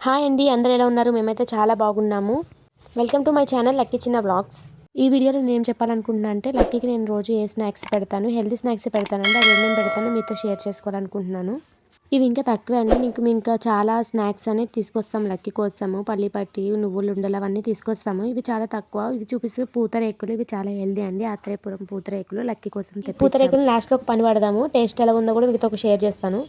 Hi అండి, అందరూ ఎలా ఉన్నారు? మేమైతే చాలా బాగున్నాము. Welcome to my channel lucky చిన్న వ్లాగ్స్. ఈ వీడియోలో నేను ఏం చెప్పాలనుకుంటున్నా అంటే, లక్కీకి నేను రోజు ఏ స్నాక్స్ పెడతాను, హెల్తీ స్నాక్స్ పెడతానండి. అది ఏమేమి పెడతానో మీతో షేర్ చేసుకోవాలనుకుంటున్నాను. ఇవి ఇంకా తక్కువే అండి. ఇంకా చాలా స్నాక్స్ అనేది తీసుకొస్తాం లక్కీ కోసము. పల్లి పట్టి, నువ్వులు ఉండలు అవన్నీ తీసుకొస్తాము. ఇవి చాలా తక్కువ. ఇవి చూపిస్తే పూతరేకులు. ఇవి చాలా హెల్దీ అండి. ఆత్రేయపురం పూతరేకులు లక్కీ కోసం తెప్పించాము. పూతరేకులు లాస్ట్లో ఒక పని పడదాము. టేస్ట్ ఎలా ఉందో కూడా మీతో షేర్ చేస్తాను.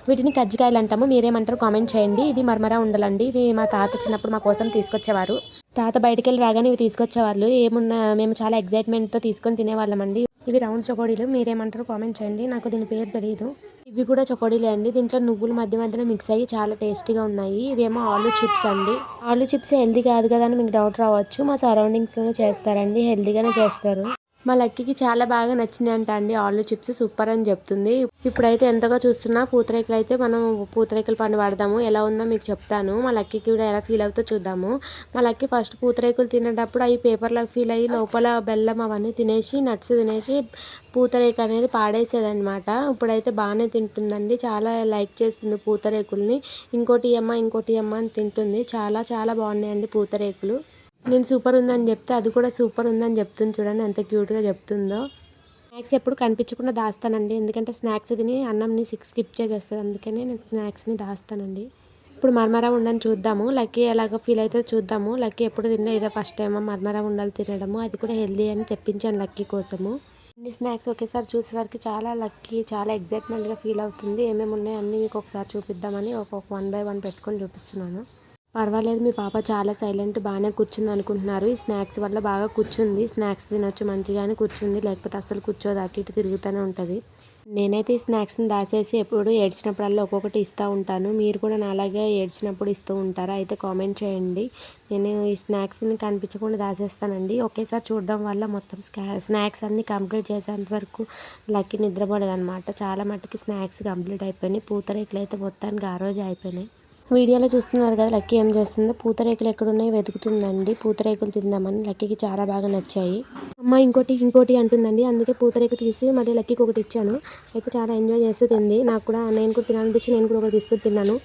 వీటిని కజ్జికాయలు అంటాము. మీరేమంటారు కామెంట్ చేయండి. ఇది మరమరా ఉండాలండి. ఇవి మా తాత చిన్నప్పుడు మా కోసం తీసుకొచ్చేవారు. తాత బయటికి వెళ్ళి రాగానే ఇవి తీసుకొచ్చేవాళ్ళు. ఏమున్నా మేము చాలా ఎగ్జైట్మెంట్తో తీసుకొని తినేవాళ్ళం అండి. ఇవి రౌండ్ చకోడీలు. మీరేమంటారు కామెంట్ చేయండి. నాకు దీని పేరు తెలియదు. ఇవి కూడా చకోడీలే అండి. దీంట్లో నువ్వులు మధ్య మధ్యలో మిక్స్ అయ్యి చాలా టేస్టీగా ఉన్నాయి. ఇవేమో ఆలూ చిప్స్ అండి. ఆలూ చిప్స్ హెల్దీ కాదు కదా అని మీకు డౌట్ రావచ్చు. మా సరౌండింగ్స్లోనే చేస్తారండి, హెల్దీగానే చేస్తారు. మా లక్కీకి చాలా బాగా నచ్చినాయి అంట అండి. ఆలూ చిప్స్ సూపర్ అని చెప్తుంది. ఇప్పుడైతే ఎంతగా చూస్తున్నా పూతరేకులు అయితే మనం పూతరేకుల పని వాడదాము. ఎలా ఉందో మీకు చెప్తాను. మా లక్కీకి కూడా ఎలా ఫీల్ అవుతుందో చూద్దాము. మా లక్కీ ఫస్ట్ పూతరేకులు తినేటప్పుడు అవి పేపర్లకు ఫీల్ అయ్యి లోపల బెల్లం అవన్నీ తినేసి నట్స్ తినేసి పూతరేకు అనేది పాడేసేదనమాట. ఇప్పుడైతే బాగానే తింటుందండి. చాలా లైక్ చేస్తుంది పూతరేకుల్ని. ఇంకోటి అమ్మ అని తింటుంది. చాలా చాలా బాగున్నాయండి పూతరేకులు. నేను సూపర్ ఉందని చెప్తే అది కూడా సూపర్ ఉందని చెప్తుంది. చూడండి ఎంత క్యూట్గా చెప్తుందో. స్నాక్స్ ఎప్పుడు కనిపించకుండా దాస్తానండి. ఎందుకంటే స్నాక్స్ తిని అన్నంని స్కిప్ చేసేస్తుంది. అందుకనే నేను స్నాక్స్ని దాస్తానండి. ఇప్పుడు మరమరా ఉండని చూద్దాము. లక్కీ ఎలాగో ఫీల్ అయితే చూద్దాము. లక్కీ ఎప్పుడు తిన్నా ఇదే ఫస్ట్ టైం మరమరా ఉండాలి తినడము. అది కూడా హెల్దీ అని తెప్పించాను లక్కీ కోసము. అన్ని స్నాక్స్ ఒకేసారి చూసేసరికి లక్కీ చాలా ఎగ్జైట్మెంట్గా ఫీల్ అవుతుంది. ఏమేమి ఉన్నాయో అన్నీ మీకు ఒకసారి చూపిద్దామని ఒక్కొక్క 1 బై 1 పెట్టుకొని చూపిస్తున్నాను. పర్వాలేదు, మీ పాప చాలా సైలెంట్, బాగానే కూర్చుంది అనుకుంటున్నారు. ఈ స్నాక్స్ వల్ల బాగా కూర్చుంది. స్నాక్స్ తినొచ్చు మంచిగానే కూర్చుంది. లేకపోతే అసలు కూర్చోదు, అటు ఇటు తిరుగుతూనే ఉంటుంది. నేనైతే ఈ స్నాక్స్ని దాచేసి ఎప్పుడు ఏడ్చినప్పుడల్లా ఒక్కొక్కటి ఇస్తూ ఉంటాను. మీరు కూడా నాలాగే ఏడ్చినప్పుడు ఇస్తూ ఉంటారా? అయితే కామెంట్ చేయండి. నేను ఈ స్నాక్స్ని కనిపించకుండా దాచేస్తానండి. ఒకేసారి చూడడం వల్ల మొత్తం స్నాక్స్ అన్నీ కంప్లీట్ చేసేంత వరకు లక్కీ నిద్రపోలేదన్నమాట. చాలా మట్టుకి స్నాక్స్ కంప్లీట్ అయిపోయినాయి. పూతరేకులు అయితే మొత్తానికి ఆ రోజే అయిపోయినాయి. వీడియోలో చూస్తున్నారు కదా లక్కీ ఏం చేస్తుందో. పూతరేకులు ఎక్కడున్నాయో వెతుకుతుందండి. పూతరేకులు తిందామని. లక్కీకి చాలా బాగా నచ్చాయి. అమ్మ ఇంకోటి అంటుందండి. అందుకే పూతరేకు తీసి మళ్ళీ లక్కీకి ఒకటి ఇచ్చాను. అయితే చాలా ఎంజాయ్ చేస్తూ తింది. నేను కూడా తినాలనిపించి నేను కూడా ఒకటి తీసుకొని తిన్నాను.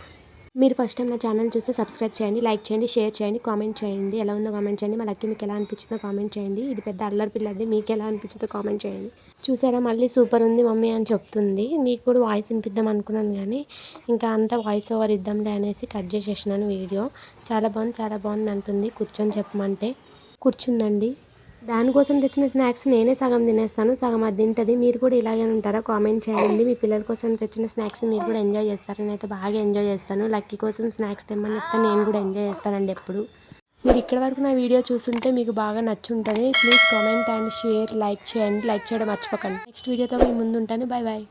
మీరు ఫస్ట్ టైం నా ఛానల్ చూస్తే సబ్స్క్రైబ్ చేయండి, లైక్ చేయండి, షేర్ చేయండి, కామెంట్ చేయండి. ఎలా ఉందో కామెంట్ చేయండి. మా లక్కీ మీకు ఎలా అనిపించిందో కామెంట్ చేయండి. ఇది పెద్ద అల్లరి పిల్లండి. మీకు ఎలా అనిపించిందో కామెంట్ చేయండి. చూసారా, మళ్ళీ సూపర్ ఉంది మమ్మీ అని చెప్తుంది. మీకు కూడా వాయిస్ వినిపిద్దాం అనుకున్నాను కానీ ఇంకా అంతా వాయిస్ ఓవర్ ఇద్దాంలే అనేసి కట్ చేసేసినాను వీడియో. చాలా బాగుంది అంటుంది. కూర్చొని చెప్పమంటే కూర్చుందండి. దానికోసం తెచ్చిన స్నాక్స్ నేనే సగం తినేస్తాను, సగం అది తింటుంది. మీరు కూడా ఇలాగే ఉంటారా? కామెంట్ చేయండి. మీ పిల్లల కోసం తెచ్చిన స్నాక్స్ మీరు కూడా ఎంజాయ్ చేస్తారు. నేనైతే బాగా ఎంజాయ్ చేస్తాను. లక్కీ కోసం స్నాక్స్ తెమ్మని చెప్తే నేను కూడా ఎంజాయ్ చేస్తానండి ఎప్పుడు. మీరు ఇక్కడ వరకు నా వీడియో చూస్తుంటే మీకు బాగా నచ్చుంటుంది. Please comment and share, like చేయండి. లైక్ చేయడం మర్చిపోకండి. నెక్స్ట్ వీడియోతో మీ ముందు ఉంటాను. Bye bye.